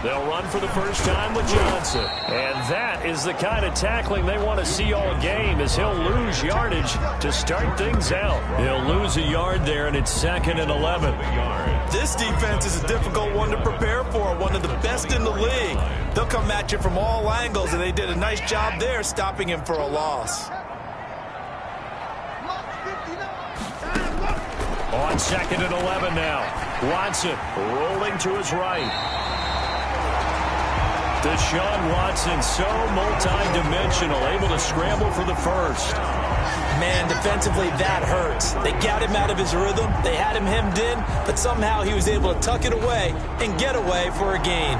They'll run for the first time with Johnson. And that is the kind of tackling they want to see all game, as he'll lose yardage to start things out. He'll lose a yard there, and it's 2nd and 11. This defense is a difficult one to prepare for, one of the best in the league. They'll come at you from all angles, and they did a nice job there stopping him for a loss. On 2nd and 11 now. Watson rolling to his right. Deshaun Watson, so multi-dimensional, able to scramble for the first. Man, defensively, that hurts. They got him out of his rhythm. They had him hemmed in, but somehow he was able to tuck it away and get away for a gain.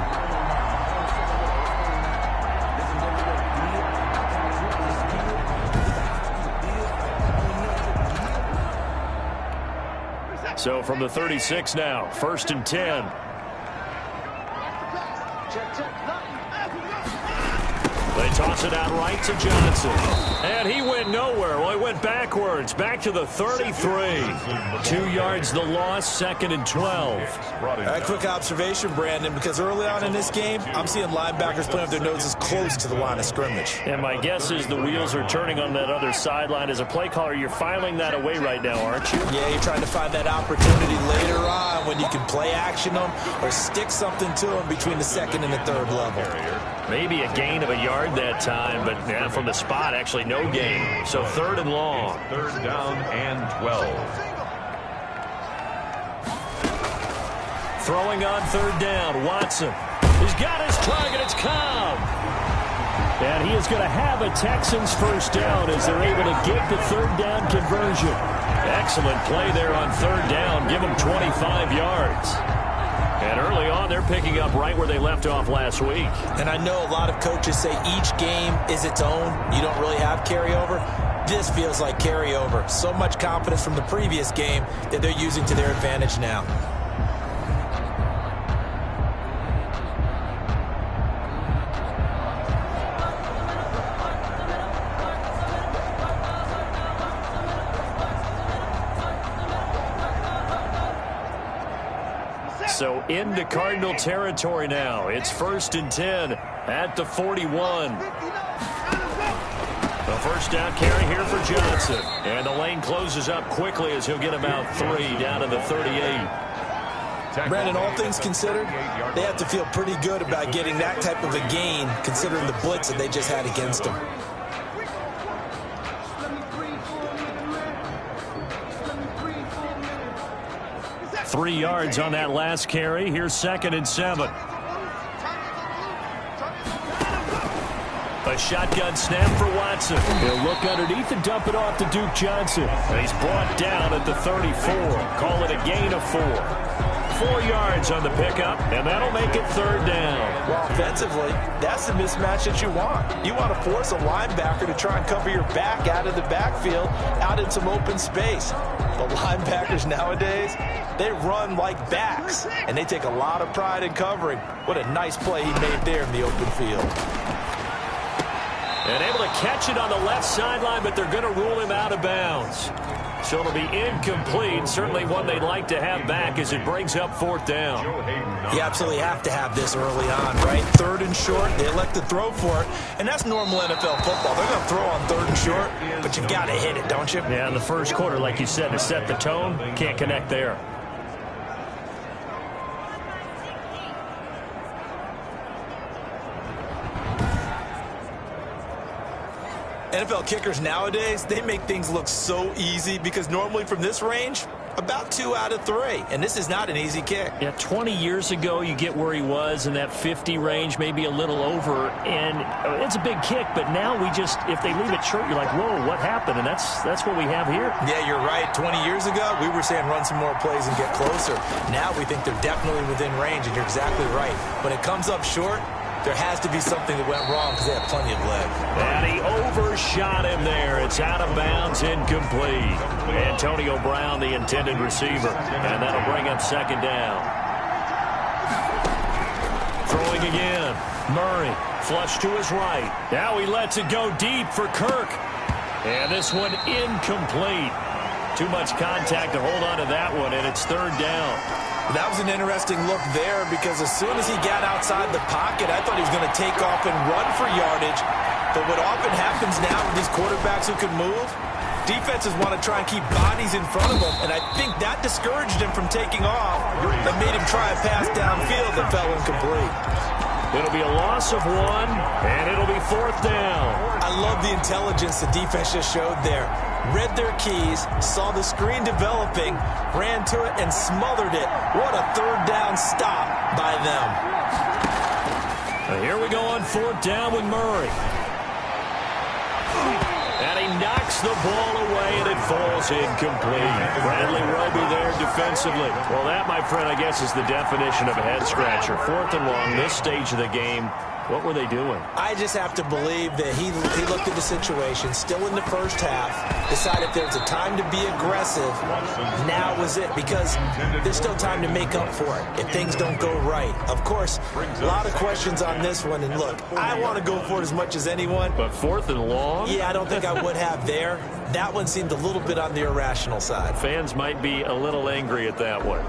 So from the 36 now, 1st and 10. They toss it out right to Johnson. And he went nowhere. Well, he went backwards, back to the 33. 2 yards the loss, 2nd and 12. A quick observation, Brandon, because early on in this game, I'm seeing linebackers playing with their noses close to the line of scrimmage. And my guess is the wheels are turning on that other sideline. As a play caller, you're filing that away right now, aren't you? Yeah, you're trying to find that opportunity later on when you can play action them or stick something to them between the 2nd and the 3rd level. Maybe a gain of a yard that time, but yeah, from the spot, actually no gain. So 3rd and long. 3rd down and 12. Throwing on 3rd down, Watson. He's got his target, it's Cobb. And he is going to have a Texans first down as they're able to get the 3rd down conversion. Excellent play there on 3rd down. Give them 25 yards. And early on, they're picking up right where they left off last week. And I know a lot of coaches say each game is its own. You don't really have carryover. This feels like carryover. So much confidence from the previous game that they're using to their advantage now. So into Cardinal territory now. It's 1st and 10 at the 41. The first down carry here for Johnson. And the lane closes up quickly as he'll get about 3 down to the 38. Brandon, all things considered, they have to feel pretty good about getting that type of a gain considering the blitz that they just had against them. Three yards on that last carry. Here's 2nd and 7. A shotgun snap for Watson. He'll look underneath and dump it off to Duke Johnson. And he's brought down at the 34. Call it a gain of 4. 4 yards on the pickup, and that'll make it 3rd down. Well, offensively, that's the mismatch that you want. You want to force a linebacker to try and cover your back out of the backfield, out in some open space. The linebackers nowadays, they run like backs, and they take a lot of pride in covering. What a nice play he made there in the open field. And able to catch it on the left sideline, but they're going to rule him out of bounds. So it'll be incomplete. Certainly one they'd like to have back as it brings up 4th down. You absolutely have to have this early on, right? 3rd and short, they elect to throw for it. And that's normal NFL football. They're going to throw on 3rd and short, but you got to hit it, don't you? Yeah, in the first quarter, like you said, to set the tone, can't connect there. NFL kickers nowadays, they make things look so easy because normally from this range, about 2 out of 3. And this is not an easy kick. Yeah, 20 years ago, you get where he was in that 50 range, maybe a little over. And it's a big kick, but now we just, if they leave it short, you're like, whoa, what happened? And that's what we have here. Yeah, you're right. 20 years ago, we were saying run some more plays and get closer. Now we think they're definitely within range, and you're exactly right. When it comes up short, there has to be something that went wrong because they have plenty of leg. And he overshot him there. It's out of bounds, incomplete. Antonio Brown, the intended receiver. And that'll bring up 2nd down. Throwing again. Murray, flush to his right. Now he lets it go deep for Kirk. And this one incomplete. Too much contact to hold on to that one, and it's 3rd down. That was an interesting look there because as soon as he got outside the pocket, I thought he was going to take off and run for yardage. But what often happens now with these quarterbacks who can move, defenses want to try and keep bodies in front of them, and I think that discouraged him from taking off and made him try a pass downfield that fell incomplete. It'll be a loss of 1, and it'll be 4th down. I love the intelligence the defense just showed there. Read their keys, saw the screen developing, ran to it, and smothered it. What a third down stop by them. Here we go on 4th down with Murray. And he knocks the ball away, and it falls incomplete. Bradley Roby there defensively. Well, that, my friend, I guess is the definition of a head-scratcher. 4th and long, this stage of the game. What were they doing? I just have to believe that he looked at the situation, still in the first half, decided if there's a time to be aggressive, now was it, because there's still time to make up for it if things don't go right. Of course, a lot of questions on this one, and look, I want to go for it as much as anyone. But 4th and long? Yeah, I don't think I would have there. That one seemed a little bit on the irrational side. Fans might be a little angry at that one.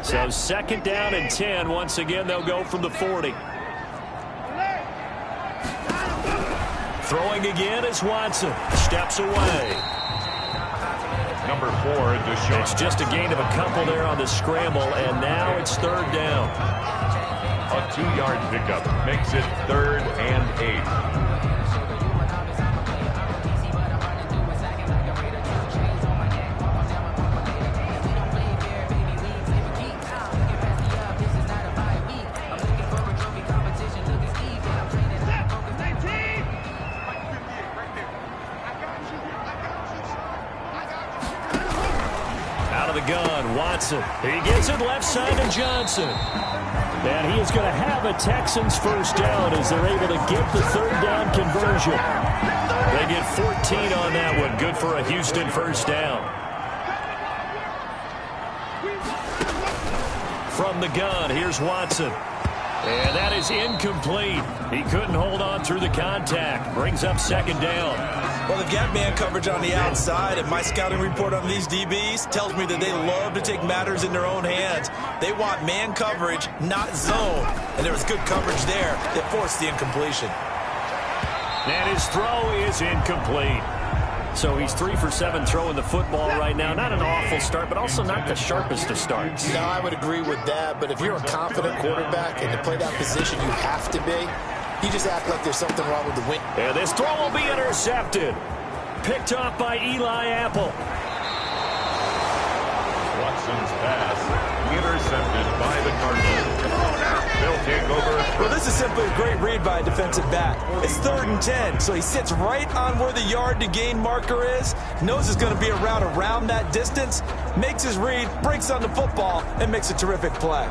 So 2nd down and 10. Once again, they'll go from the 40. Throwing again is Watson. Steps away. Number 4, Deshaun. It's just a gain of a couple there on the scramble, and now it's 3rd down. A 2-yard pickup makes it 3rd and 8. Watson. He gets it left side to Johnson. And he is going to have a Texans first down as they're able to get the 3rd down conversion. They get 14 on that one. Good for a Houston first down. From the gun, here's Watson. And that is incomplete. He couldn't hold on through the contact. Brings up 2nd down. Well, they've got man coverage on the outside, and my scouting report on these DBs tells me that they love to take matters in their own hands. They want man coverage, not zone. And there was good coverage there that forced the incompletion. And his throw is incomplete. So he's 3 for 7 throwing the football right now. Not an awful start, but also not the sharpest of starts. No, I would agree with that. But if you're a confident quarterback and to play that position, you have to be. You just act like there's something wrong with the wind. And this throw will be intercepted. Picked off by Eli Apple. Watson's pass intercepted by the Cardinals. They'll take over. Well, this is simply a great read by a defensive back. It's 3rd and 10, so he sits right on where the yard to gain marker is, knows it's going to be a route around that distance, makes his read, breaks on the football, and makes a terrific play.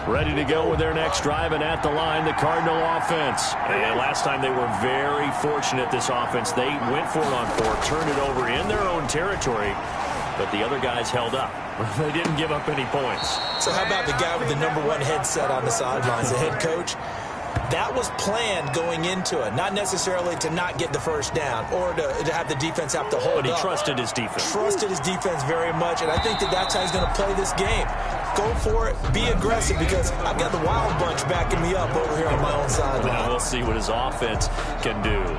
Ready to go with their next drive, and at the line, the Cardinal offense. And last time they were very fortunate, this offense. They went for it on 4, turned it over in their own territory, but the other guys held up. They didn't give up any points. So how about the guy with the #1 headset on the sidelines, the head coach? That was planned going into it, not necessarily to not get the first down or to have the defense have to hold up. But he trusted his defense. Trusted his defense very much, and I think that's how he's going to play this game. Go for it, be aggressive, because I've got the wild bunch backing me up over here on my own sideline. Now we'll see what his offense can do.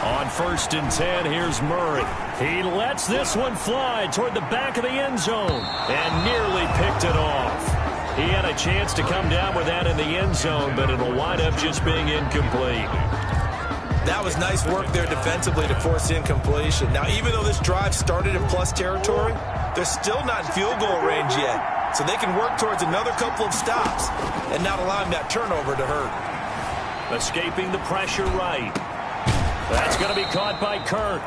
On 1st and 10, here's Murray. He lets this one fly toward the back of the end zone and nearly picked it off. He had a chance to come down with that in the end zone, but it'll wind up just being incomplete. That was nice work there defensively to force the incompletion. Now, even though this drive started in plus territory, they're still not in field goal range yet. So they can work towards another couple of stops and not allowing that turnover to hurt. Escaping the pressure right. That's going to be caught by Kirk.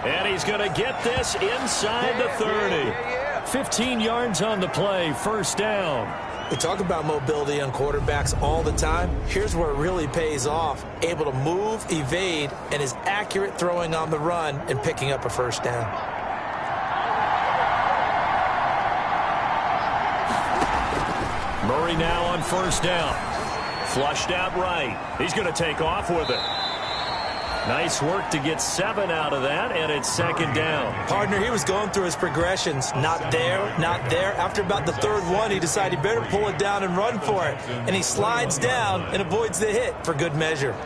And he's going to get this inside the 30. 15 yards on the play, first down. We talk about mobility on quarterbacks all the time. Here's where it really pays off. Able to move, evade, and is accurate throwing on the run and picking up a first down. Murray now on first down. Flushed out right. He's going to take off with it. Nice work to get 7 out of that, and it's second down. Partner, he was going through his progressions. Not there, not there. After about the third one, he decided he better pull it down and run for it. And he slides down and avoids the hit for good measure.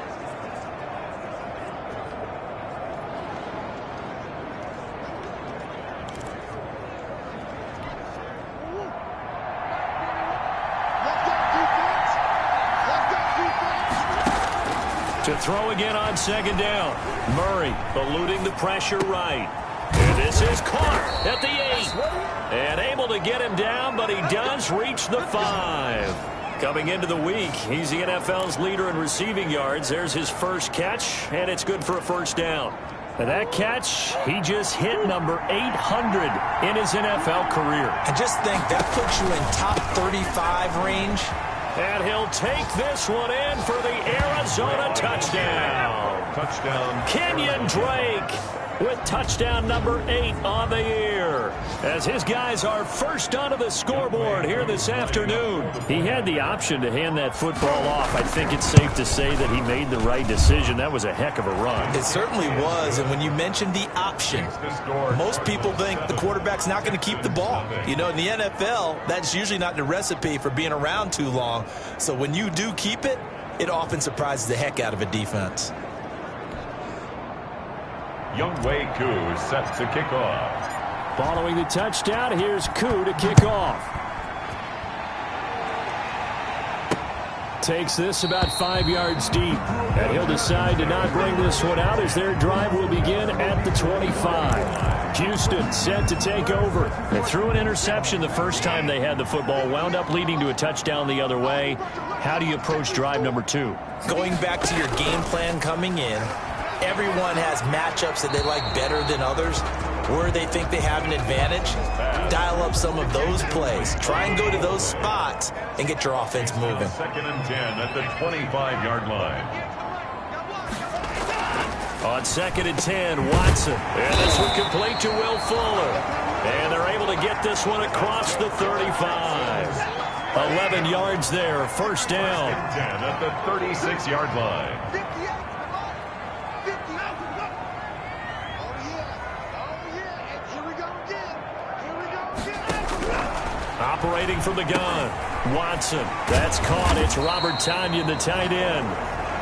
To throw again on second down. Murray eluding the pressure right. And this is caught at the 8. And able to get him down, but he does reach the 5. Coming into the week, he's the NFL's leader in receiving yards. There's his first catch, and it's good for a first down. And that catch, he just hit number 800 in his NFL career. And just think, that puts you in top 35 range. And he'll take this one in for the Arizona touchdown. Touchdown. Kenyon Drake with touchdown number 8 on the year. As his guys are first onto the scoreboard here this afternoon. He had the option to hand that football off. I think it's safe to say that he made the right decision. That was a heck of a run. It certainly was, and when you mentioned the option, most people think the quarterback's not going to keep the ball. You know, in the NFL, that's usually not the recipe for being around too long. So when you do keep it, it often surprises the heck out of a defense. Younghoe Koo set to kick off. Following the touchdown, here's Koo to kick off. Takes this about 5 yards deep. And he'll decide to not bring this one out as their drive will begin at the 25. Houston set to take over. They threw an interception the first time they had the football. Wound up leading to a touchdown the other way. How do you approach drive number 2? Going back to your game plan coming in, everyone has matchups that they like better than others. Where they think they have an advantage, dial up some of those plays. Try and go to those spots and get your offense moving. Second and 10 at the 25-yard line. On second and 10, Watson. And this one complete to Will Fuller. And they're able to get this one across the 35. 11 yards there, first down. Second and 10 at the 36-yard line. Operating from the gun, Watson. That's caught. It's Robert Tonyan, the tight end.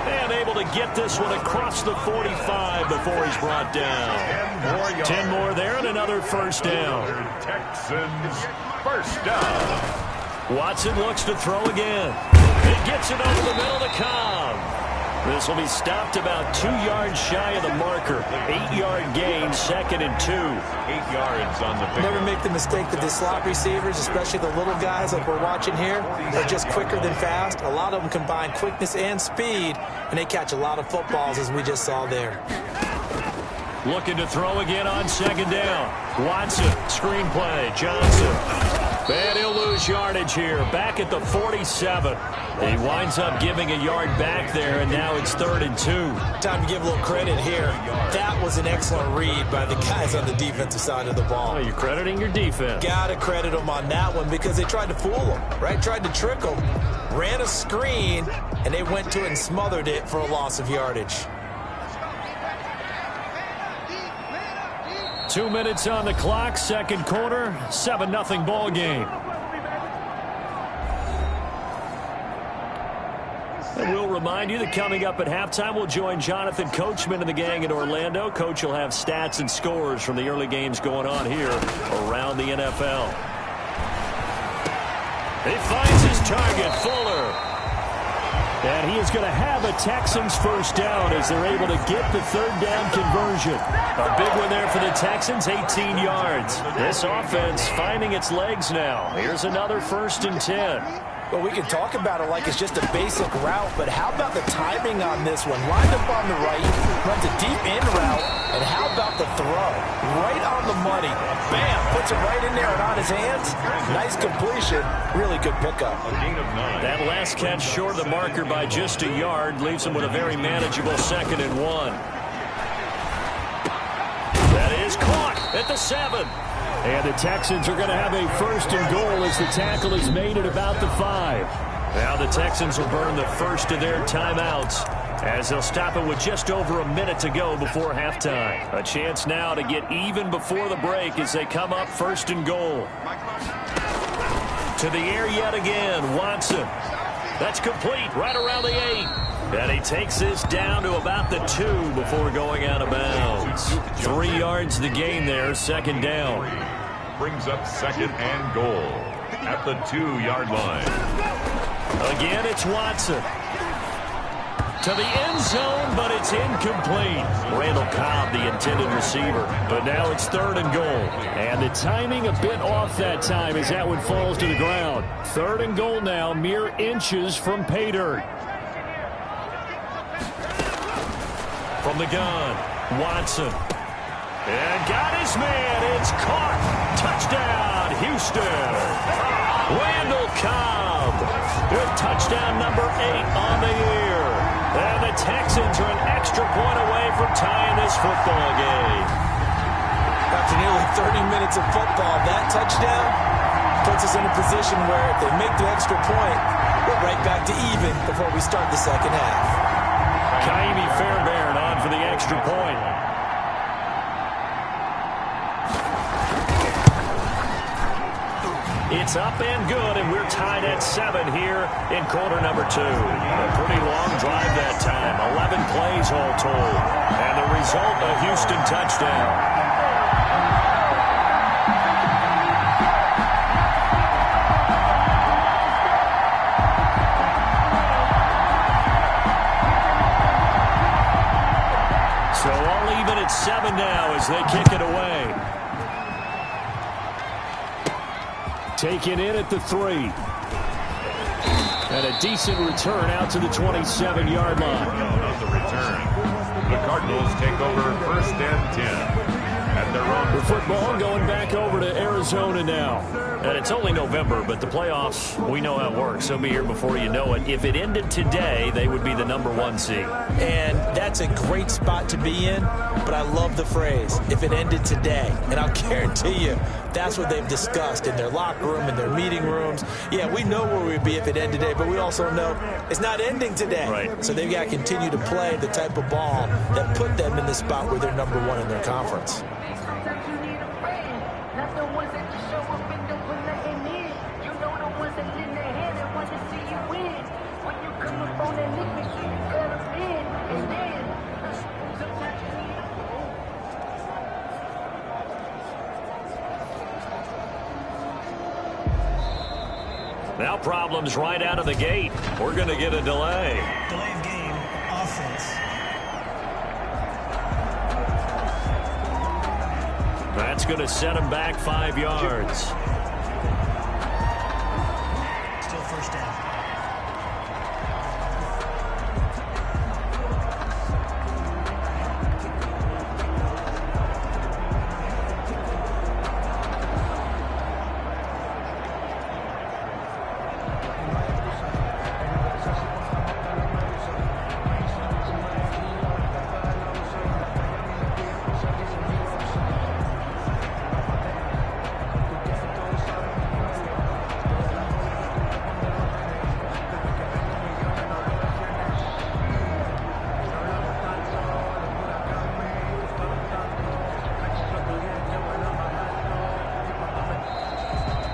And able to get this one across the 45 before he's brought down. 10 more there and another first down. Texans first down. Watson looks to throw again. He gets it over the middle to Cobb. This will be stopped about 2 yards shy of the marker. 8-yard gain, second and 2. 8 yards on the pick. Never make the mistake that the slot receivers, especially the little guys like we're watching here, are just quicker than fast. A lot of them combine quickness and speed, and they catch a lot of footballs, as we just saw there. Looking to throw again on second down. Watson, screen play, Johnson. And he'll lose yardage here, back at the 47. He winds up giving a yard back there, and now it's third and 2. Time to give a little credit here. That was an excellent read by the guys on the defensive side of the ball. Well, you're crediting your defense. Got to credit them on that one because they tried to fool them, right? Tried to trick them, ran a screen, and they went to it and smothered it for a loss of yardage. 2 minutes on the clock, second quarter, 7-0 ball game. And we'll remind you that coming up at halftime, we'll join Jonathan Coachman and the gang in Orlando. Coach will have stats and scores from the early games going on here around the NFL. He finds his target, Fuller. And he is going to have a Texans first down as they're able to get the third down conversion. A big one there for the Texans, 18 yards. This offense finding its legs now. Here's another first and 10. Well, we can talk about it like it's just a basic route, but how about the timing on this one? Lined up on the right, runs a deep in route, and how about the throw? Right on the money. Bam! Puts it right in there and on his hands. Nice completion. Really good pickup. A gain of 9. That last catch short of the marker by just a yard leaves him with a very manageable 2nd and 1. That is caught at the 7. And the Texans are going to have a 1st and goal as the tackle is made at about the 5. Now the Texans will burn the first of their timeouts as they'll stop it with just over a minute to go before halftime. A chance now to get even before the break as they come up 1st and goal. To the air yet again, Watson. That's complete right around the 8. And he takes this down to about the 2 before going out of bounds. 3 yards the gain there, 2nd down. Brings up 2nd and goal at the 2-yard line. Again, it's Watson. To the end zone, but it's incomplete. Randall Cobb, the intended receiver. But now it's 3rd and goal. And the timing a bit off that time as that one falls to the ground. 3rd and goal now, mere inches from pay dirt. From the gun, Watson. And got his man. It's caught. Touchdown, Houston. Randall Cobb with touchdown number 8 on the year. And the Texans are an extra point away from tying this football game. After nearly 30 minutes of football, that touchdown puts us in a position where if they make the extra point, we're right back to even before we start the 2nd half. Kaimi Fairbairn on for the extra point. It's up and good, and we're tied at 7 here in quarter number 2. A pretty long drive that time, 11 plays all told. And the result, a Houston touchdown. So all even at 7 now as they kick it away. Taken in at the 3. And a decent return out to the 27-yard line. No, not the return. The Cardinals take over 1st and 10. At their own The football going back over to Arizona now. And it's only November, but the playoffs, we know how it works. They'll be here before you know it. If it ended today, they would be the number 1 seed. And that's a great spot to be in, but I love the phrase, if it ended today. And I'll guarantee you, that's what they've discussed in their locker room, in their meeting rooms. Yeah, we know where we'd be if it ended today, but we also know it's not ending today. Right. So they've got to continue to play the type of ball that put them in the spot where they're number 1 in their conference. Now problems right out of the gate. We're going to get a delay. Delay of game, offense. That's going to set him back 5 yards. Still 1st down.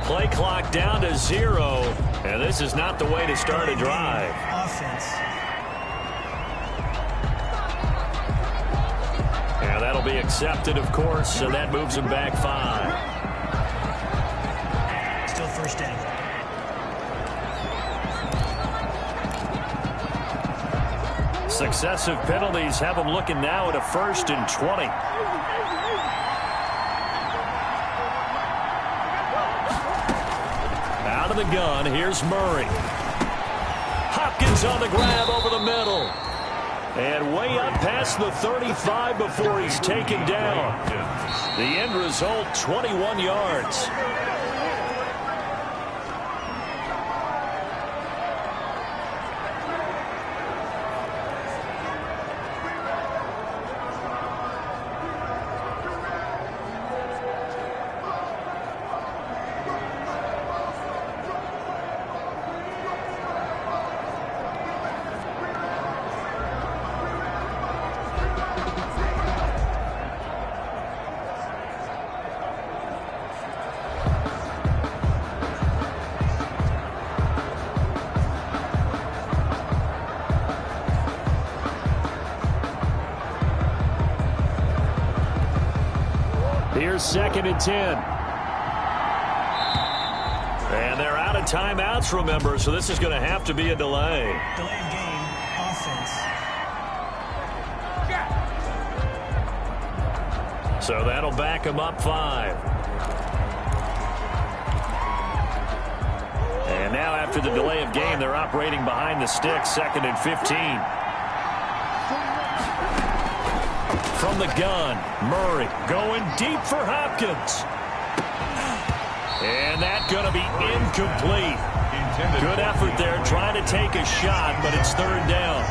Play clock down to 0, and this is not the way to start a drive. Offense. Yeah, that'll be accepted, of course, and that moves him back 5. Still 1st down. Successive penalties have him looking now at a 1st and 20. in the gun. Here's Murray. Hopkins on the grab over the middle. And way up past the 35 before he's taken down. The end result, 21 yards. Here's 2nd and 10. And they're out of timeouts, remember, so this is going to have to be a delay. Delay of game, offense. So that'll back them up 5. And now after the delay of game, they're operating behind the sticks, 2nd and 15. From the gun, Murray going deep for Hopkins. And that's going to be incomplete. Good effort there trying to take a shot, but it's 3rd down.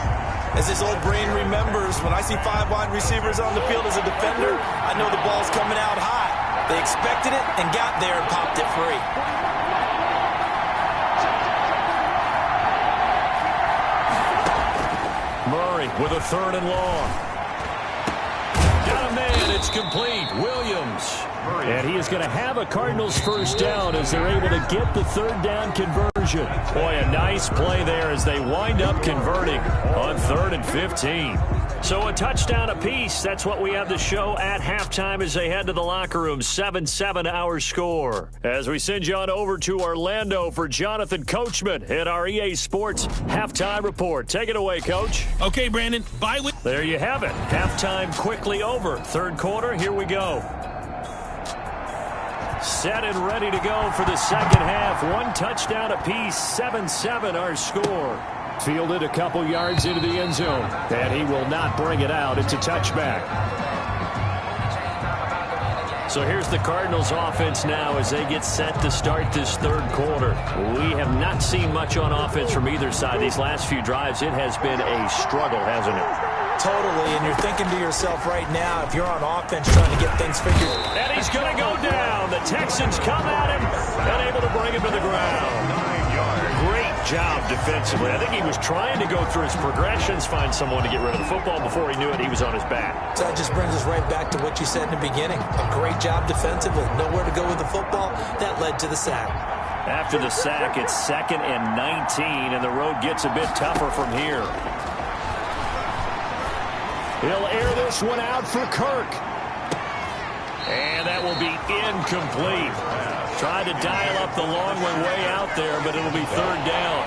As this old brain remembers, when I see 5 wide receivers on the field as a defender, I know the ball's coming out high. They expected it and got there and popped it free. Murray with a 3rd and long. Got a man, it's complete. Williams. And he is going to have a Cardinals first down as they're able to get the 3rd down conversion. Boy, a nice play there as they wind up converting on 3rd and 15. So a touchdown apiece. That's what we have to show at halftime as they head to the locker room. 7-7 our score. As we send you on over to Orlando for Jonathan Coachman at our EA Sports Halftime Report. Take it away, Coach. Okay, Brandon. Bye. There you have it. Halftime quickly over. 3rd quarter, here we go. Set and ready to go for the 2nd half. 1 touchdown apiece. 7-7 our score. Fielded a couple yards into the end zone. And he will not bring it out. It's a touchback. So here's the Cardinals offense now as they get set to start this 3rd quarter. We have not seen much on offense from either side these last few drives. It has been a struggle, hasn't it? Totally, and you're thinking to yourself right now, if you're on offense trying to get things figured. And he's going to go down. The Texans come at him and able to bring him to the ground. 9 yards. Great job defensively. I think he was trying to go through his progressions, find someone to get rid of the football. Before he knew it, he was on his back. So that just brings us right back to what you said in the beginning. A great job defensively. Nowhere to go with the football. That led to the sack. After the sack, it's 2nd and 19, and the road gets a bit tougher from here. He'll air this one out for Kirk. And that will be incomplete. Tried to dial up the long one way out there, but it'll be 3rd down.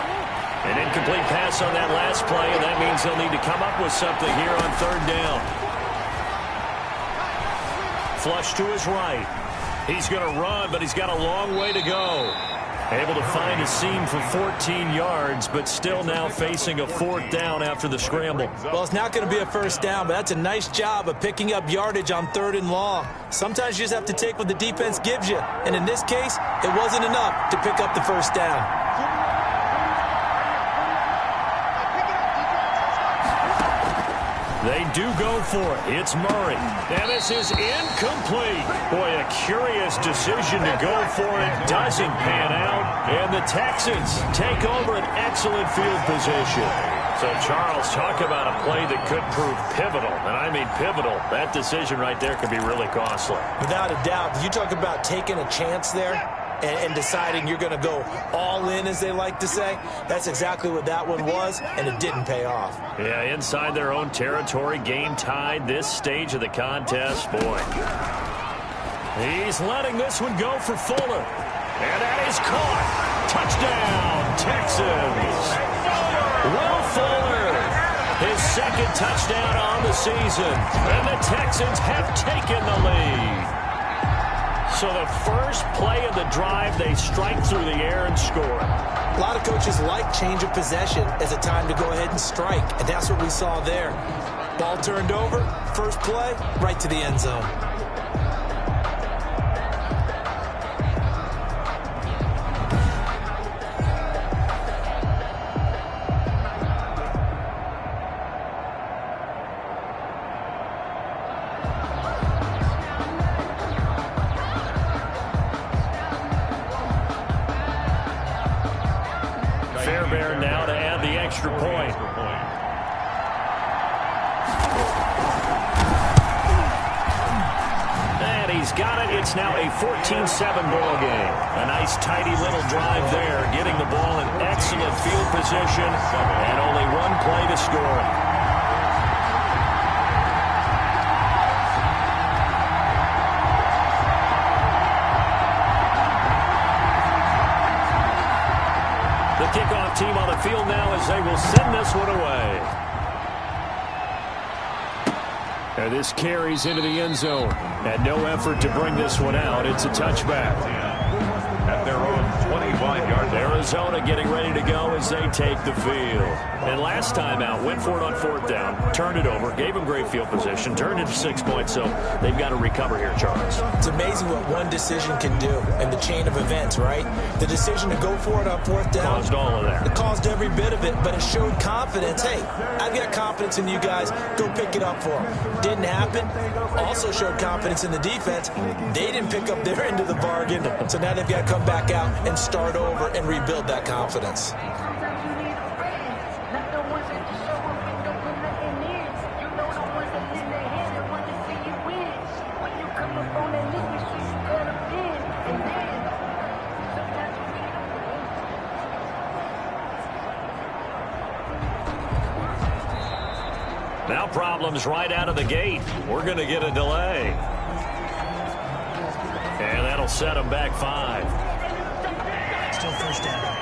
An incomplete pass on that last play, and that means they'll need to come up with something here on 3rd down. Flush to his right. He's going to run, but he's got a long way to go. Able to find a seam for 14 yards, but still now facing a 4th down after the scramble. Well, it's not going to be a first down, but that's a nice job of picking up yardage on 3rd and long. Sometimes you just have to take what the defense gives you, and in this case, it wasn't enough to pick up the first down. They do go for it. It's Murray. And this is incomplete. Boy, a curious decision to go for it. Doesn't pan out. And the Texans take over an excellent field position. So, Charles, talk about a play that could prove pivotal. And I mean pivotal. That decision right there could be really costly. Without a doubt. You talk about taking a chance there and deciding you're going to go all in, as they like to say. That's exactly what that one was, and it didn't pay off. Yeah, inside their own territory, game tied this stage of the contest. Boy, he's letting this one go for Fuller. And that is caught. Touchdown, Texans. Will Fuller, his 2nd touchdown on the season. And the Texans have taken the lead. So the first play of the drive, they strike through the air and score. A lot of coaches like change of possession as a time to go ahead and strike, and that's what we saw there. Ball turned over, first play, right to the end zone. Fairbairn now to add the extra point. And he's got it. It's now a 14-7 ball game. A nice, tidy little drive there, getting the ball in excellent field position, and only one play to score it. The kickoff team on the field now as they will send this one away. And this carries into the end zone. And no effort to bring this one out. It's a touchback. At their own 25-yard line. Arizona getting ready to go as they take the field. And last time out, went for it on fourth down, turned it over, gave them great field position, turned it to 6 points, so they've got to recover here, Charles. It's amazing what one decision can do in the chain of events, right? The decision to go for it on fourth down. Caused all of that. It caused every bit of it, but it showed confidence. Hey, I've got confidence in you guys. Go pick it up for them. Didn't happen. Also showed confidence in the defense. They didn't pick up their end of the bargain, so now they've got to come back out and start over and rebuild that confidence. Now problems right out of the gate. We're going to get a delay. And that'll set them back 5. Still first down.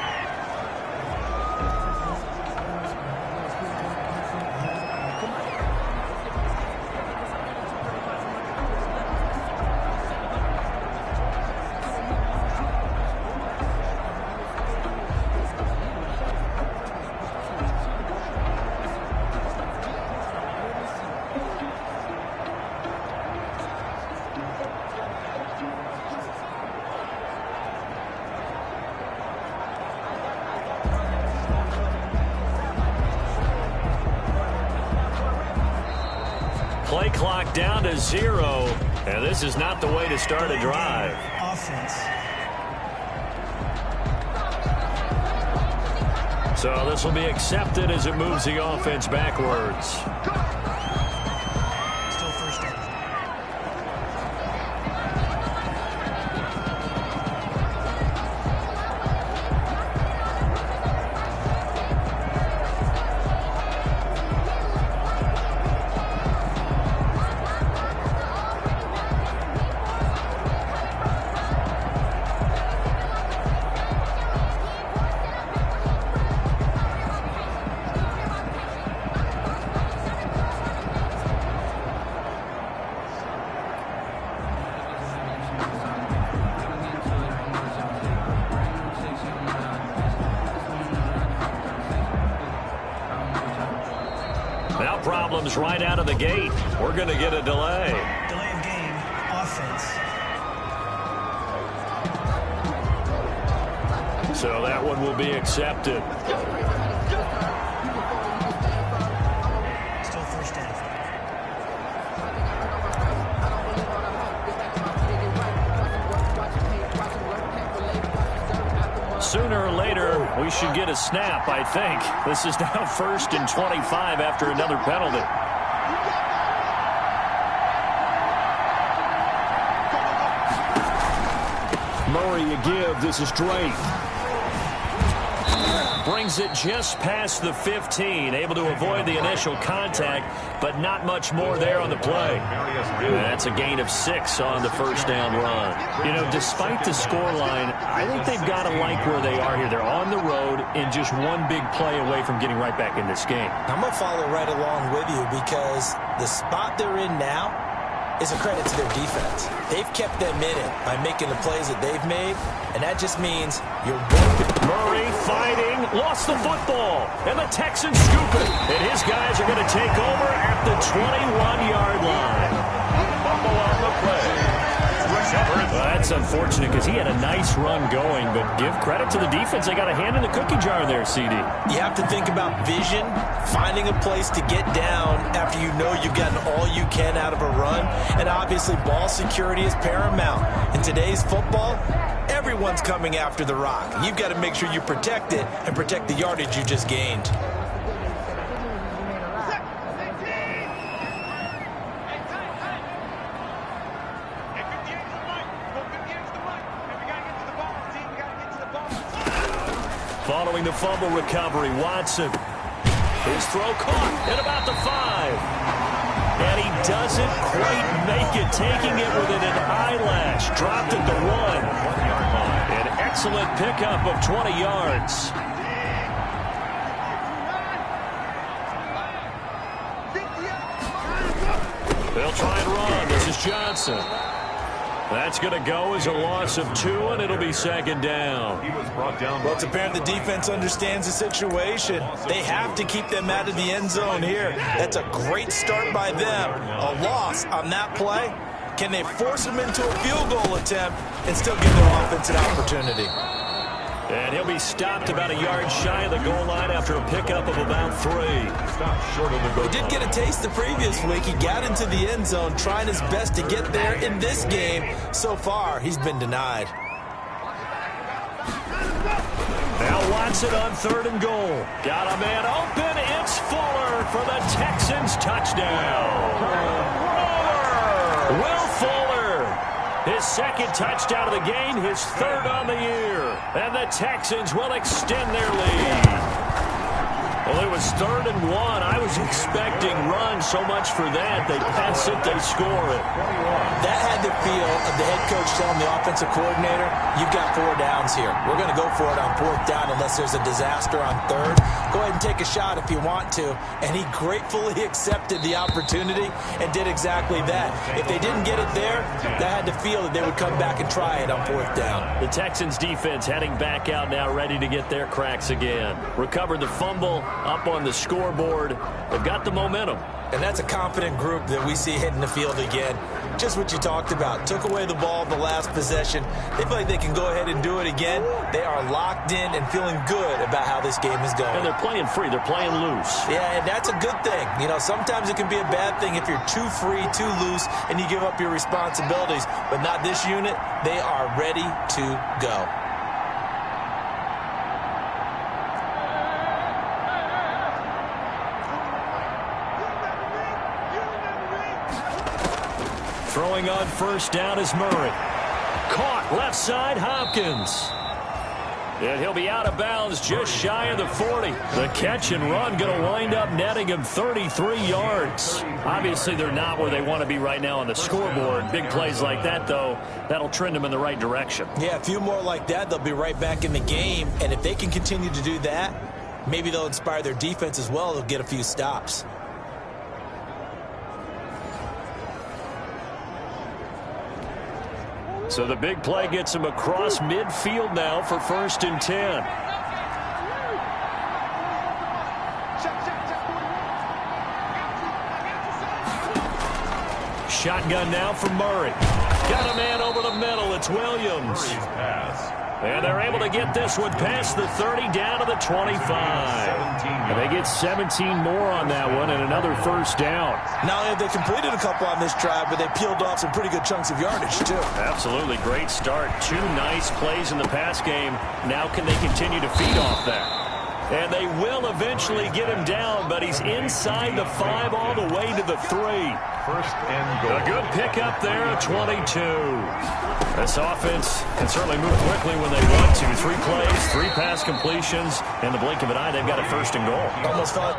Play clock down to 0, and this is not the way to start a drive. Offense. So this will be accepted as it moves the offense backwards. Still first down. Now problems right out of the gate. We're going to get a delay. Delay of game. Offense. So that one will be accepted. Still first down. Sooner or later, we should get a snap, I think. This is now 1st and 25 after another penalty. Murray, you give. This is Drake. Brings it just past the 15. Able to avoid the initial contact, but not much more there on the play. That's a gain of 6 on the first down run. You know, despite the scoreline, I think they've got to like where they are here. They're on the road and just one big play away from getting right back in this game. I'm going to follow right along with you because the spot they're in now is a credit to their defense. They've kept them in it by making the plays that they've made, and that just means you're Murray fighting, lost the football, and the Texans scoop it. And his guys are going to take over at the 21-yard line. Fumble on the play. Well, that's unfortunate because he had a nice run going, but give credit to the defense. They got a hand in the cookie jar there, CD. You have to think about vision, finding a place to get down after you know you've gotten all you can out of a run, and obviously ball security is paramount. In today's football, everyone's coming after the rock. You've got to make sure you protect it and protect the yardage you just gained. Following the fumble recovery, Watson. His throw caught at about the 5. And he doesn't quite make it, taking it within an eyelash. Dropped at the 1. An excellent pickup of 20 yards. They'll try and run. This is Johnson. That's going to go as a loss of 2, and it'll be second down. He was brought down. Well, it's apparent the defense understands the situation. They have to keep them out of the end zone here. That's a great start by them. A loss on that play. Can they force them into a field goal attempt and still give their offense an opportunity? And he'll be stopped about a yard shy of the goal line after a pickup of about 3. Stopped short of the goal. He did get a taste the previous week. He got into the end zone, trying his best to get there in this game. So far, he's been denied. Now Watson on 3rd and goal. Got a man open. It's Fuller for the Texans touchdown. Will Fuller. His second touchdown of the game, his 3rd on the year. And the Texans will extend their lead. Well, it was 3rd and 1. I was expecting run, so much for that. They pass it, they score it. That had the feel of the head coach telling the offensive coordinator, you've got 4 downs here. We're going to go for it on 4th down unless there's a disaster on 3rd. Go ahead and take a shot if you want to. And he gratefully accepted the opportunity and did exactly that. If they didn't get it there, that had to feel that they would come back and try it on 4th down. The Texans defense heading back out now, ready to get their cracks again. Recovered the fumble, up on the scoreboard. They've got the momentum. And that's a confident group that we see hitting the field again. Just what you talked about. Took away the ball the last possession. They feel like they can go ahead and do it again. They are locked in and feeling good about how this game is going. And they're playing free. They're playing loose. Yeah, and that's a good thing. You know, sometimes it can be a bad thing if you're too free, too loose, and you give up your responsibilities. But not this unit. They are ready to go. Throwing on 1st down is Murray. Caught left side, Hopkins. And he'll be out of bounds just shy of the 40. The catch and run going to wind up netting him 33 yards. Obviously, they're not where they want to be right now on the scoreboard. Big plays like that, though, that'll trend them in the right direction. Yeah, a few more like that, they'll be right back in the game. And if they can continue to do that, maybe they'll inspire their defense as well. They'll get a few stops. So the big play gets him across midfield now for 1st and 10. Shotgun now for Murray. Got a man over the middle. It's Williams. And they're able to get this one past the 30 down to the 25. And they get 17 more on that one and another 1st down. Not only have they completed a couple on this drive, but they peeled off some pretty good chunks of yardage, too. Absolutely. Great start. 2 nice plays in the pass game. Now can they continue to feed off that? And they will eventually get him down, but he's inside the 5 all the way to the 3. 1st and goal. A good pickup there at 22. This offense can certainly move quickly when they want to. 3 plays, 3 pass completions. In the blink of an eye, they've got a 1st and goal. Almost felt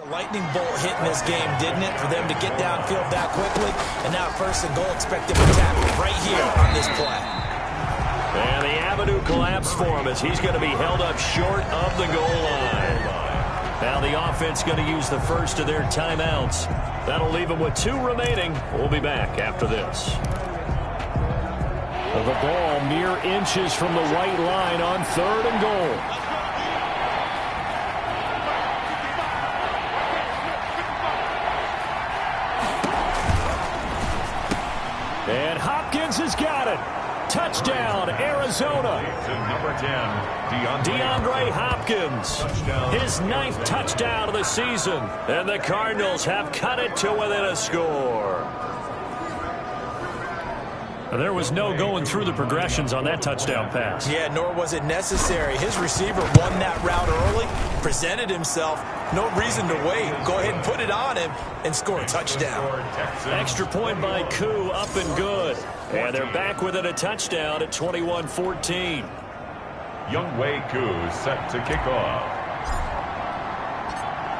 a lightning bolt hit in this game, didn't it? For them to get downfield that quickly. And now 1st and goal, expect them to tap it right here on this play. And the avenue collapsed for him as he's going to be held up short of the goal line. Now now the offense going to use the first of their timeouts. That'll leave them with 2 remaining. We'll be back after this. The ball mere inches from the white line on 3rd and goal. And Hopkins has got it. Touchdown, Arizona. Number 10, DeAndre Hopkins. His 9th touchdown of the season. And the Cardinals have cut it to within a score. There was no going through the progressions on that touchdown pass. Yeah, nor was it necessary. His receiver won that route early, presented himself. No reason to wait. Go ahead and put it on him and score a touchdown. Extra point by Koo, up and good. And they're back within a touchdown at 21-14. Younghoe Koo set to kick off.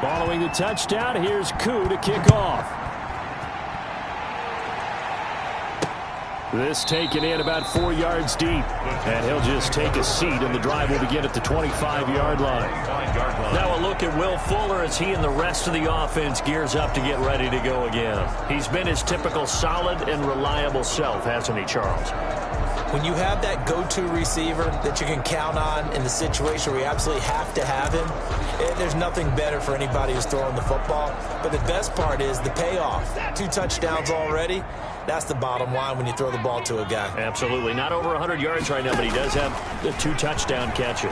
Following the touchdown, here's Koo to kick off. This taken in about 4 yards deep. And he'll just take a seat, and the drive will begin at the 25-yard line. Now a look at Will Fuller as he and the rest of the offense gears up to get ready to go again. He's been his typical solid and reliable self, hasn't he, Charles? When you have that go-to receiver that you can count on in the situation where you absolutely have to have him, there's nothing better for anybody who's throwing the football. But the best part is the payoff. 2 touchdowns already. That's the bottom line when you throw the ball to a guy. Absolutely. Not over 100 yards right now, but he does have the 2 touchdown catches.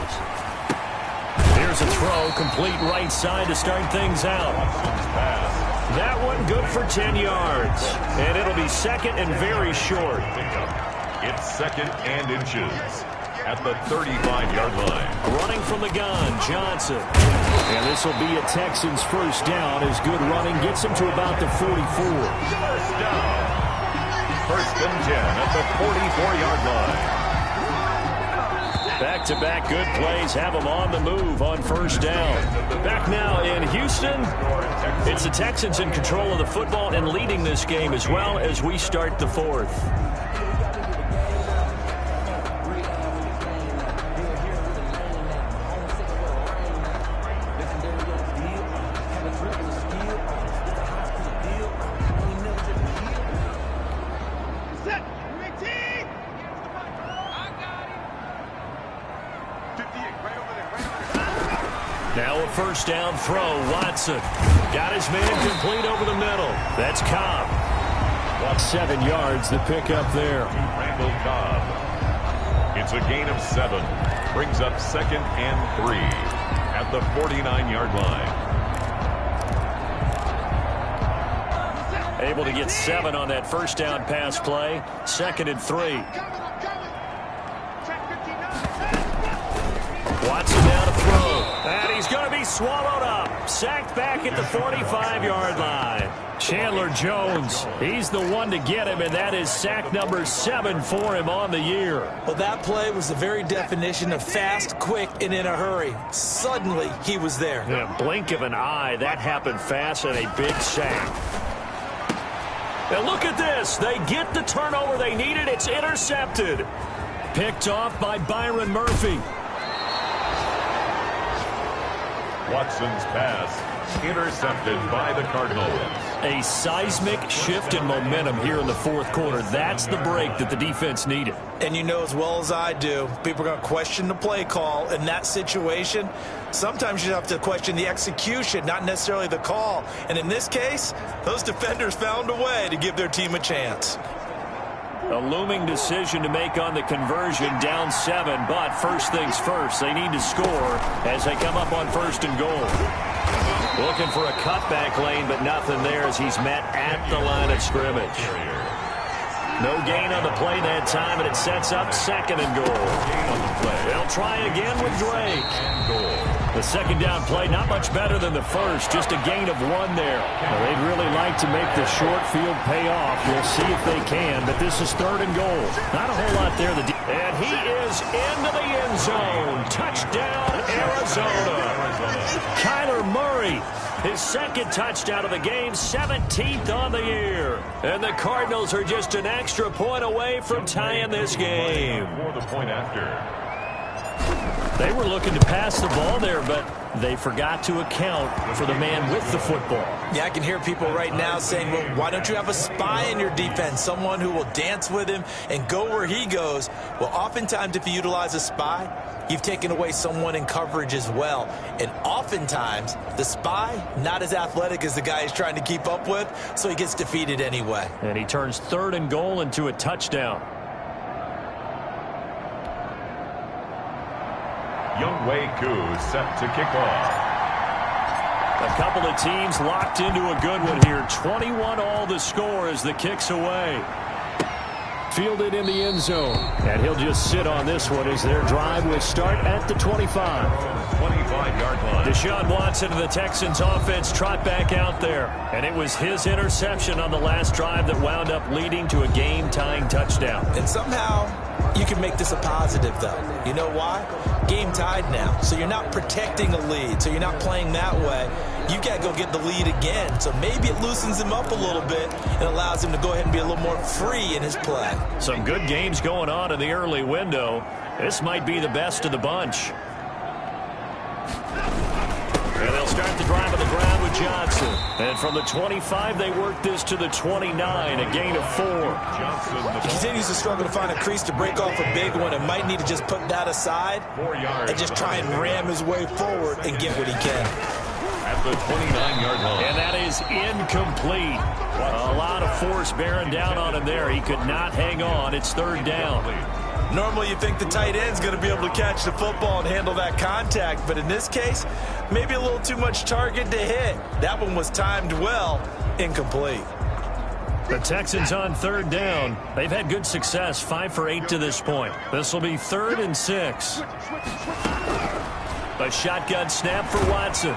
Here's a throw, complete right side to start things out. That one good for 10 yards. And it'll be second and very short. It's 2nd and inches at the 35-yard line. Running from the gun, Johnson. And this will be a Texans first down as good running gets him to about the 44. First down. 1st and 10 at the 44-yard line. Back-to-back good plays have them on the move on first down. Back now in Houston. It's the Texans in control of the football and leading this game as well as we start the 4th. Now a first down throw. Watson got his man complete over the middle. That's Cobb. 7 yards, the pickup there. Randall Cobb. It's a gain of 7. Brings up 2nd and 3 at the 49-yard line. Able to get 7 on that first down pass play. 2nd and 3. Watson down to throw. And he's going to be swallowed up. Sacked back at the 45-yard line. Chandler Jones, he's the one to get him, and that is sack number 7 for him on the year. Well, that play was the very definition of fast, quick, and in a hurry. Suddenly, he was there. In a blink of an eye, that happened fast and a big sack. Now look at this. They get the turnover they needed. It's intercepted. Picked off by Byron Murphy. Watson's pass intercepted by the Cardinals. A seismic shift in momentum here in the 4th quarter. That's the break that the defense needed. And you know as well as I do, people are going to question the play call in that situation. Sometimes you have to question the execution, not necessarily the call. And in this case, those defenders found a way to give their team a chance. A looming decision to make on the conversion, down 7, but first things first, they need to score as they come up on 1st and goal. Looking for a cutback lane, but nothing there as he's met at the line of scrimmage. No gain on the play that time, and it sets up 2nd and goal. They'll try again with Drake. The 2nd down play, not much better than the first, just a gain of 1 there. Well, they'd really like to make the short field pay off. We'll see if they can, but this is 3rd and goal. Not a whole lot there. And he is into the end zone. Touchdown, Arizona. Kyler Murray, his 2nd touchdown of the game, 17th on the year. And the Cardinals are just an extra point away from tying this game. For the point after. They were looking to pass the ball there, but they forgot to account for the man with the football. Yeah, I can hear people right now saying, well, why don't you have a spy in your defense, someone who will dance with him and go where he goes? Well, oftentimes if you utilize a spy, you've taken away someone in coverage as well. And oftentimes, the spy, not as athletic as the guy he's trying to keep up with, so he gets defeated anyway. And he turns 3rd and goal into a touchdown. Younghoe Koo set to kick off. A couple of teams locked into a good one here. 21 all the score as the kick's away. Fielded in the end zone. And he'll just sit on this one as their drive will start at the 25. 25-yard line. Deshaun Watson of the Texans offense trot back out there. And it was his interception on the last drive that wound up leading to a game-tying touchdown. And somehow you can make this a positive, though. You know why? Game tied now. So you're not protecting a lead. So you're not playing that way. You got to go get the lead again. So maybe it loosens him up a little bit and allows him to go ahead and be a little more free in his play. Some good games going on in the early window. This might be the best of the bunch. And they'll start the drive on the ground with Johnson. And from the 25, they work this to the 29, a gain of 4. He continues to struggle to find a crease to break off a big one and might need to just put that aside and just try and ram his way forward and get what he can. At the 29-yard line. And that is incomplete. A lot of force bearing down on him there. He could not hang on. It's 3rd down. Normally you think the tight end's going to be able to catch the football and handle that contact, but in this case, maybe a little too much target to hit. That one was timed well, incomplete. The Texans on 3rd down. They've had good success, 5 for 8 to this point. This will be 3rd and 6. A shotgun snap for Watson.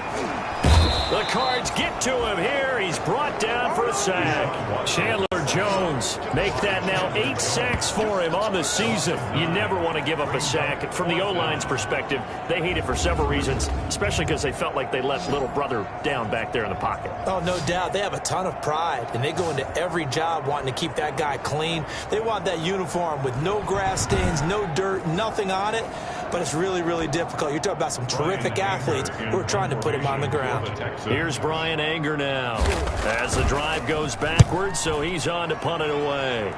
The Cards get to him here. He's brought down for a sack. Chandler Jones make that now 8 sacks for him on the season. You never want to give up a sack. From the O-line's perspective, they hate it for several reasons, especially because they felt like they let little brother down back there in the pocket. Oh, no doubt. They have a ton of pride, and they go into every job wanting to keep that guy clean. They want that uniform with no grass stains, no dirt, nothing on it. But it's really, really difficult. You're talking about some terrific athletes who are trying to put him on the ground. Here's Brian Anger now as the drive goes backwards, so he's on to punt it away.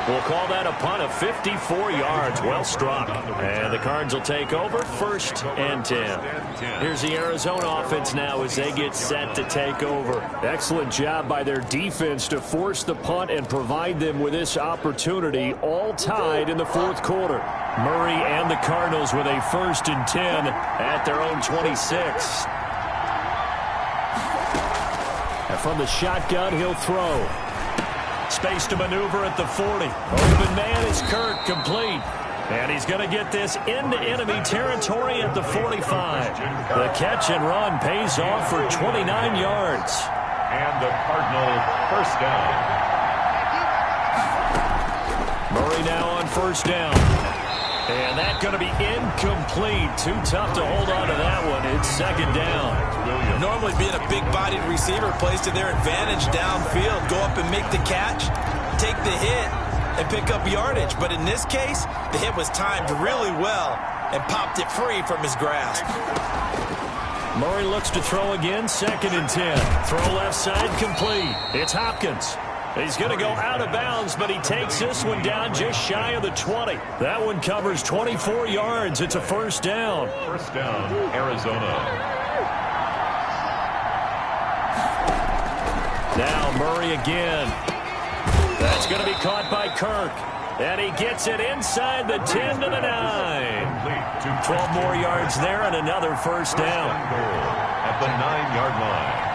We'll call that a punt of 54 yards. Well struck. And the Cards will take over 1st and 10. Here's the Arizona offense now as they get set to take over. Excellent job by their defense to force the punt and provide them with this opportunity, all tied in the 4th quarter. Murray and the Cardinals with a 1st and 10 at their own 26. And from the shotgun, he'll throw. Space to maneuver at the 40. Open man is Kirk, complete. And he's going to get this into enemy territory at the 45. The catch and run pays off for 29 yards. And the Cardinal 1st down. Murray now on 1st down. And that's going to be incomplete. Too tough to hold on to that one. It's 2nd down. Normally being a big-bodied receiver plays to their advantage downfield. Go up and make the catch, take the hit, and pick up yardage. But in this case, the hit was timed really well and popped it free from his grasp. Murray looks to throw again, 2nd and 10. Throw left side, complete. It's Hopkins. He's going to go out of bounds, but he takes this one down just shy of the 20. That one covers 24 yards. It's a 1st down. 1st down, Arizona. Now Murray again. That's going to be caught by Kirk. And he gets it inside the 10 to the 9. 12 more yards there and another 1st down. At the 9-yard line.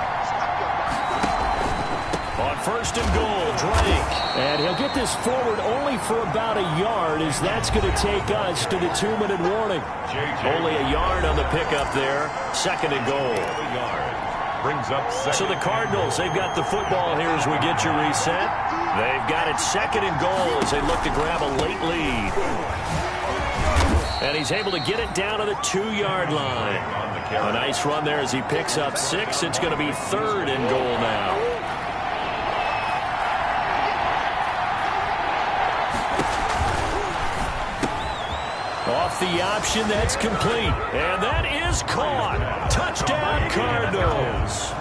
On 1st and goal, Drake. And he'll get this forward only for about a yard, as that's going to take us to the 2-minute warning. Only a yard on the pickup there. 2nd and goal. Brings up 2nd. So the Cardinals, they've got the football here as we get you reset. They've got it 2nd and goal as they look to grab a late lead. And he's able to get it down to the 2-yard line. A nice run there as he picks up 6. It's going to be 3rd and goal now. Off the option, that's complete. And that is caught. Touchdown, Cardinals.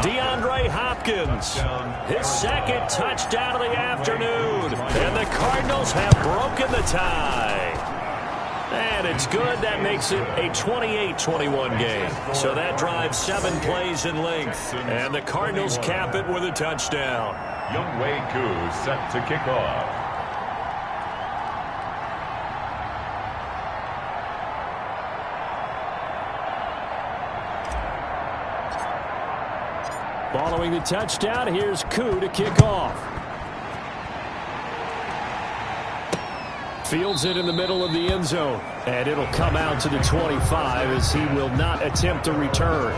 DeAndre Hopkins. His second touchdown of the afternoon. And the Cardinals have broken the tie. And it's good. That makes it a 28-21 game. So that drives 7 plays in length. And the Cardinals cap it with a touchdown. Younghoe Koo set to kick off. Following the touchdown, here's Koo to kick off. Fields it in the middle of the end zone. And it'll come out to the 25 as he will not attempt to return.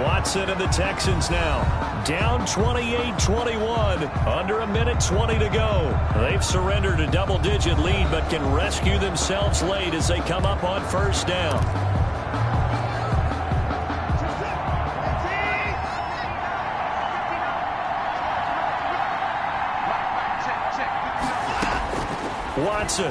Watson and the Texans now. Down 28-21. Under a minute 20 to go. They've surrendered a double-digit lead but can rescue themselves late as they come up on first down. Watson.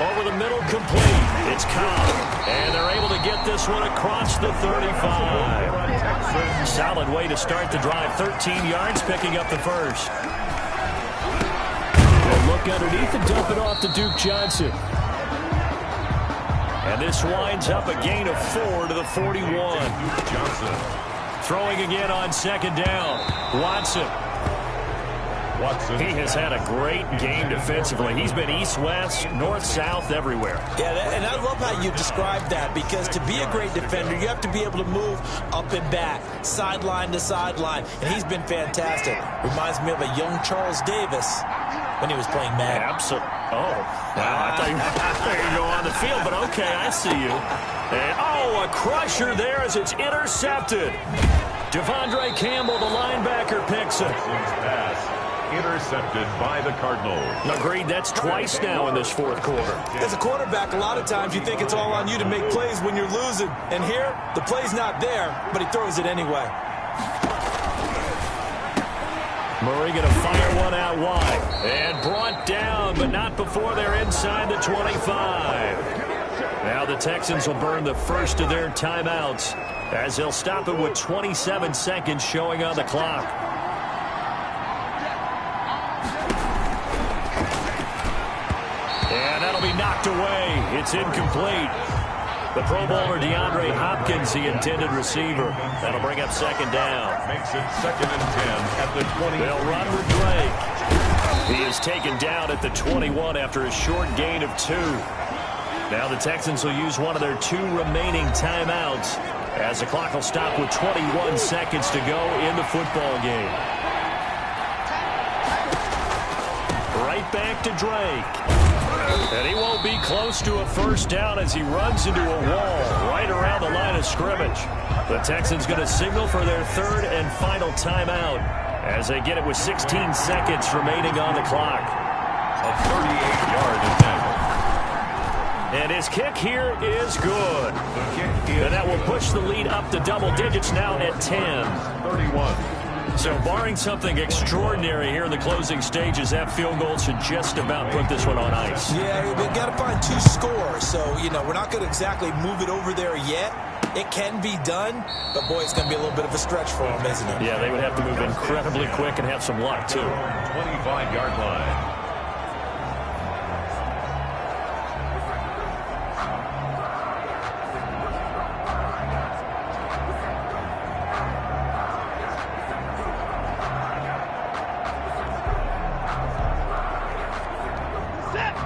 Over the middle, complete. It's Cobb. And they're able to get this one across the 35. Solid way to start the drive. 13 yards, picking up the first. They'll look underneath and dump it off to Duke Johnson. And this winds up a gain of 4 to the 41. Johnson. Throwing again on second down. Watson. He has had a great game defensively. He's been east-west, north-south, everywhere. Yeah, and I love how you described that, because to be a great defender, you have to be able to move up and back, sideline to sideline, and he's been fantastic. Reminds me of a young Charles Davis when he was playing Madden. Absolutely. Oh, wow, I thought you were going on the field, but okay, I see you. And, a crusher there as it's intercepted. Devondre Campbell, the linebacker, picks it. Intercepted by the Cardinals. Agreed, that's twice now in this fourth quarter. As a quarterback, a lot of times you think it's all on you to make plays when you're losing. And here, the play's not there, but he throws it anyway. Murray going to fire one out wide. And brought down, but not before they're inside the 25. Now the Texans will burn the first of their timeouts as they'll stop it with 27 seconds showing on the clock. Knocked away. It's incomplete. The Pro Bowler DeAndre Hopkins, the intended receiver. That'll bring up second down. Makes it 2nd and 10 at the 20. They'll run with Drake. He is taken down at the 21 after a short gain of 2. Now the Texans will use one of their 2 remaining timeouts as the clock will stop with 21 seconds to go in the football game. Right back to Drake. And he won't be close to a first down as he runs into a wall right around the line of scrimmage. The Texans going to signal for their 3rd and final timeout as they get it with 16 seconds remaining on the clock. A 38-yard attempt. And his kick here is good. And that will push the lead up to double digits now at 10. 31. So barring something extraordinary here in the closing stages, that field goal should just about put this one on ice. Yeah, we've got to find 2 scores. So, we're not going to exactly move it over there yet. It can be done, but, boy, it's going to be a little bit of a stretch for them, isn't it? Yeah, they would have to move incredibly quick and have some luck, too. 25-yard line.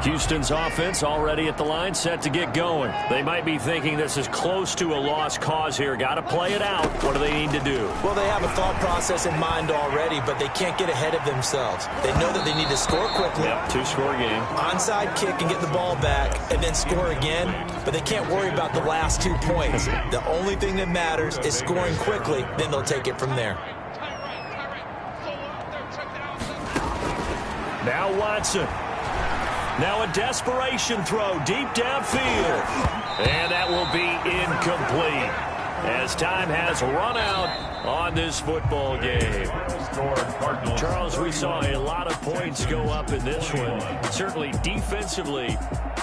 Houston's offense already at the line, set to get going. They might be thinking this is close to a lost cause here. Got to play it out. What do they need to do? Well, they have a thought process in mind already, but they can't get ahead of themselves. They know that they need to score quickly. Yep, 2-score game. Onside kick and get the ball back and then score again, but they can't worry about the last 2 points. The only thing that matters is scoring quickly, then they'll take it from there. Now Watson. Now a desperation throw deep downfield. And that will be incomplete as time has run out on this football game. Charles, we saw a lot of points go up in this one. Certainly defensively,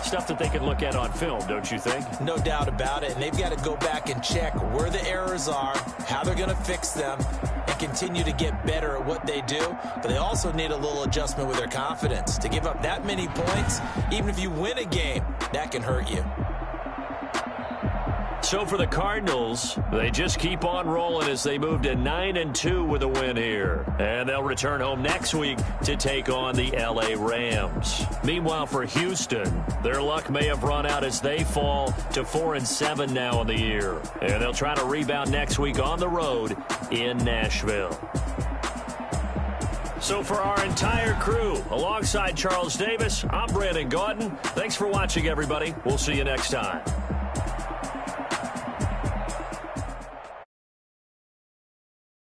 Stuff that they can look at on film, don't you think? No doubt about it. And they've got to go back and check where the errors are, how they're going to fix them, and continue to get better at what they do. But they also need a little adjustment with their confidence. To give up that many points, even if you win a game, that can hurt you. So for the Cardinals, they just keep on rolling as they move to 9-2 with a win here. And they'll return home next week to take on the LA Rams. Meanwhile, for Houston, their luck may have run out as they fall to 4-7 now in the year. And they'll try to rebound next week on the road in Nashville. So for our entire crew, alongside Charles Davis, I'm Brandon Gaudin. Thanks for watching, everybody. We'll see you next time.